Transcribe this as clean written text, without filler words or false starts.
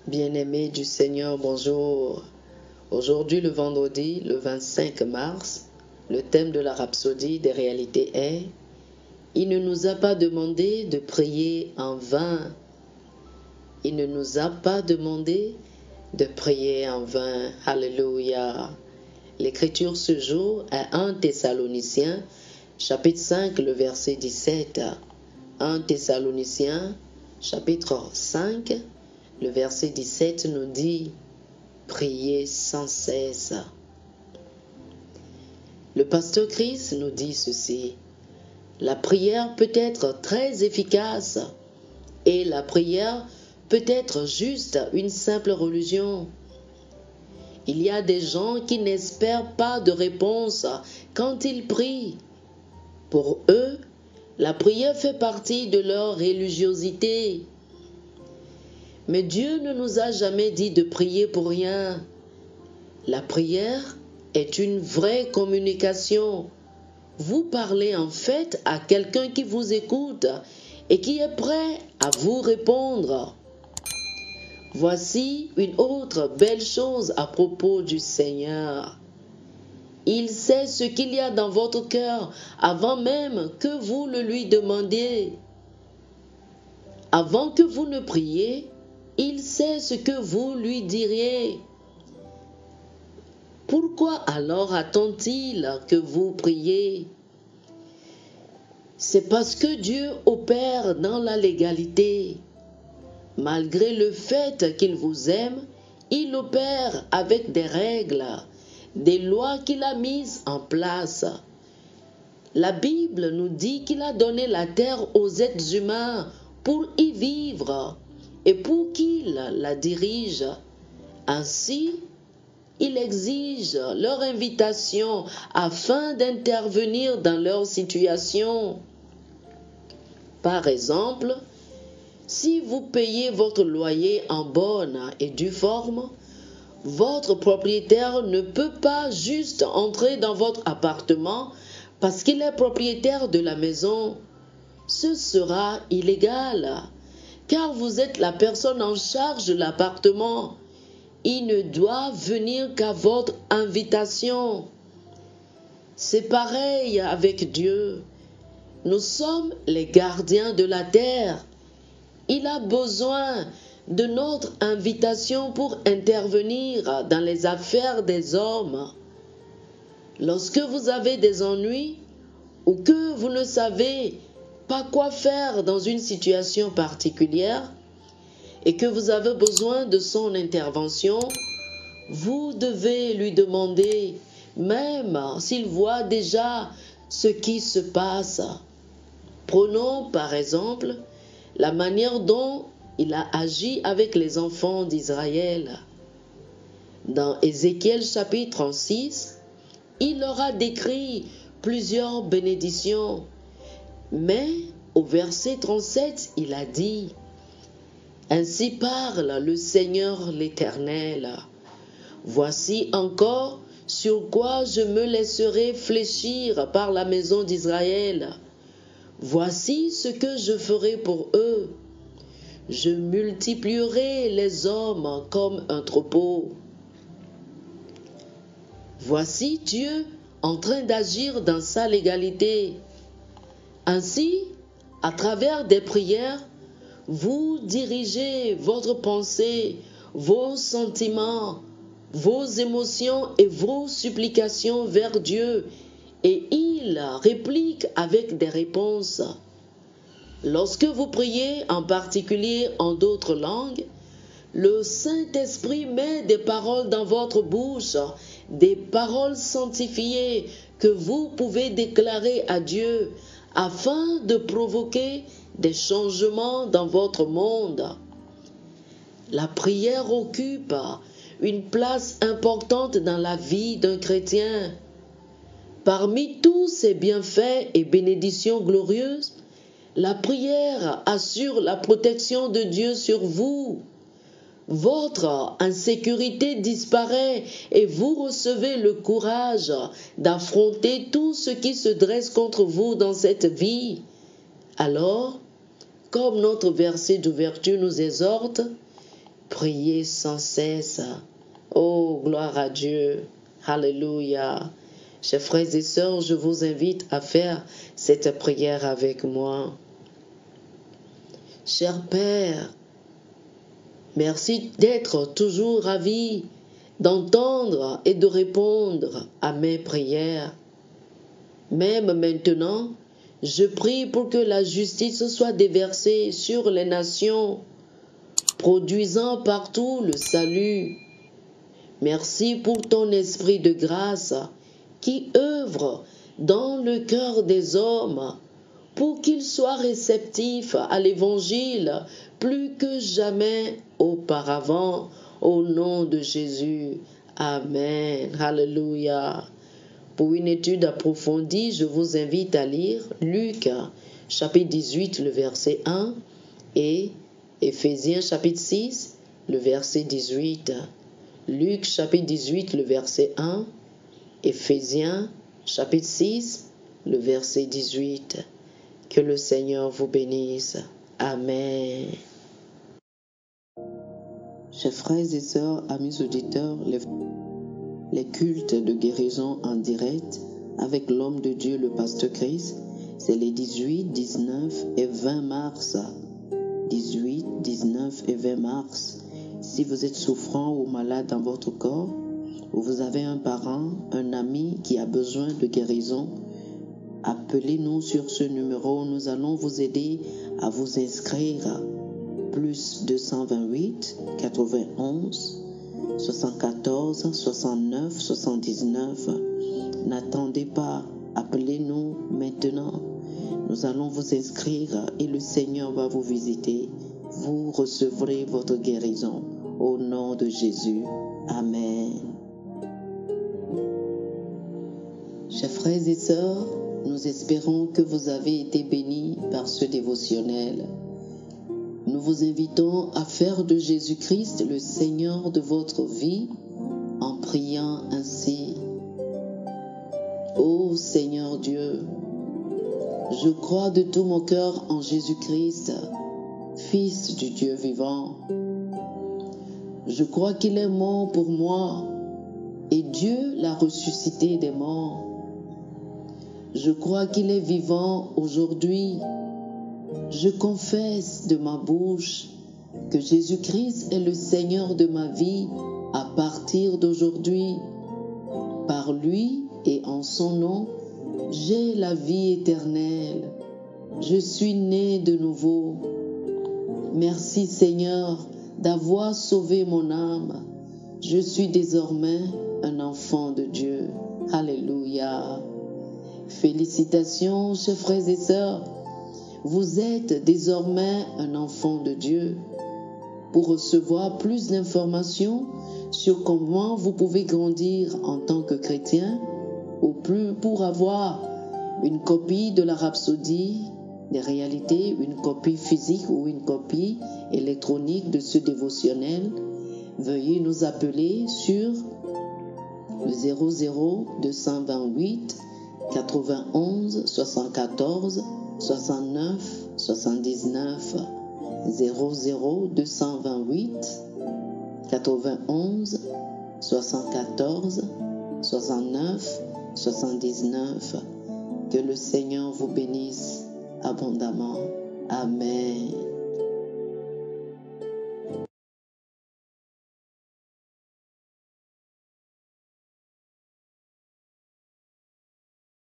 Bien-aimés du Seigneur, bonjour. Aujourd'hui, le vendredi, le 25 mars, le thème de la rhapsodie des réalités est « Il ne nous a pas demandé de prier en vain ». Il ne nous a pas demandé de prier en vain. Alléluia. L'écriture ce jour est 1 Thessaloniciens, chapitre 5, le verset 17. 1 Thessaloniciens, chapitre 5, le verset 17 nous dit « Priez sans cesse ». Le pasteur Christ nous dit ceci « La prière peut être très efficace et la prière peut être juste une simple religion. Il y a des gens qui n'espèrent pas de réponse quand ils prient. Pour eux, la prière fait partie de leur religiosité. Mais Dieu ne nous a jamais dit de prier pour rien. La prière est une vraie communication. Vous parlez en fait à quelqu'un qui vous écoute et qui est prêt à vous répondre. Voici une autre belle chose à propos du Seigneur. Il sait ce qu'il y a dans votre cœur avant même que vous le lui demandiez. Avant que vous ne priez, il sait ce que vous lui diriez. Pourquoi alors attend-il que vous priez? C'est parce que Dieu opère dans la légalité. Malgré le fait qu'il vous aime, il opère avec des règles, des lois qu'il a mises en place. La Bible nous dit qu'il a donné la terre aux êtres humains pour y vivre et pour qu'ils la dirigent. Ainsi, il exige leur invitation afin d'intervenir dans leur situation. Par exemple, si vous payez votre loyer en bonne et due forme, votre propriétaire ne peut pas juste entrer dans votre appartement parce qu'il est propriétaire de la maison. Ce sera illégal, car vous êtes la personne en charge de l'appartement. Il ne doit venir qu'à votre invitation. C'est pareil avec Dieu. Nous sommes les gardiens de la terre. Il a besoin de notre invitation pour intervenir dans les affaires des hommes. Lorsque vous avez des ennuis ou que vous ne savez pas quoi faire dans une situation particulière et que vous avez besoin de son intervention, vous devez lui demander, même s'il voit déjà ce qui se passe. Prenons par exemple la manière dont il a agi avec les enfants d'Israël. Dans Ézéchiel chapitre 36, il leur a décrit plusieurs bénédictions. Mais au verset 37, il a dit « Ainsi parle le Seigneur l'Éternel. Voici encore sur quoi je me laisserai fléchir par la maison d'Israël. Voici ce que je ferai pour eux. Je multiplierai les hommes comme un troupeau. » Voici Dieu en train d'agir dans sa légalité. Ainsi, à travers des prières, vous dirigez votre pensée, vos sentiments, vos émotions et vos supplications vers Dieu, et il réplique avec des réponses. Lorsque vous priez, en particulier en d'autres langues, le Saint-Esprit met des paroles dans votre bouche, des paroles sanctifiées que vous pouvez déclarer à Dieu afin de provoquer des changements dans votre monde. La prière occupe une place importante dans la vie d'un chrétien. Parmi tous ces bienfaits et bénédictions glorieuses, la prière assure la protection de Dieu sur vous. Votre insécurité disparaît et vous recevez le courage d'affronter tout ce qui se dresse contre vous dans cette vie. Alors, comme notre verset d'ouverture nous exhorte, prier sans cesse. Oh, gloire à Dieu. Alléluia. Chers frères et sœurs, je vous invite à faire cette prière avec moi. Cher Père, merci d'être toujours ravi d'entendre et de répondre à mes prières. Même maintenant, je prie pour que la justice soit déversée sur les nations, produisant partout le salut. Merci pour ton esprit de grâce qui œuvre dans le cœur des hommes pour qu'ils soient réceptifs à l'évangile plus que jamais auparavant. Au nom de Jésus. Amen. Alléluia. Pour une étude approfondie, je vous invite à lire Luc chapitre 18, le verset 1 et Éphésiens chapitre 6, le verset 18. Luc chapitre 18, le verset 1, Éphésiens chapitre 6, le verset 18. Que le Seigneur vous bénisse. Amen. Chers frères et sœurs, amis auditeurs, les cultes de guérison en direct avec l'homme de Dieu, le pasteur Chris, c'est les 18, 19 et 20 mars. 18, 19 et 20 mars. Si vous êtes souffrant ou malade dans votre corps, ou vous avez un parent, un ami qui a besoin de guérison, appelez-nous sur ce numéro. Nous allons vous aider à vous inscrire. Plus 228 91 74 69 79. N'attendez pas, appelez-nous maintenant. Nous allons vous inscrire et le Seigneur va vous visiter. Vous recevrez votre guérison au nom de Jésus. Amen. Chers frères et sœurs, nous espérons que vous avez été bénis par ce dévotionnel. Nous vous invitons à faire de Jésus-Christ le Seigneur de votre vie en priant ainsi. Ô Seigneur Dieu, je crois de tout mon cœur en Jésus-Christ, Fils du Dieu vivant. Je crois qu'il est mort pour moi et Dieu l'a ressuscité des morts. Je crois qu'il est vivant aujourd'hui. Je confesse de ma bouche que Jésus-Christ est le Seigneur de ma vie à partir d'aujourd'hui. Par lui et en son nom, j'ai la vie éternelle. Je suis né de nouveau. Merci Seigneur d'avoir sauvé mon âme. Je suis désormais un enfant de Dieu. Alléluia. Félicitations, chers frères et sœurs. Vous êtes désormais un enfant de Dieu. Pour recevoir plus d'informations sur comment vous pouvez grandir en tant que chrétien, ou plus pour avoir une copie de la Rhapsodie des réalités, une copie physique ou une copie électronique de ce dévotionnel, veuillez nous appeler sur le 00 228 91 74 69 79 00 228 91 74 69 79. Que le Seigneur vous bénisse abondamment. Amen.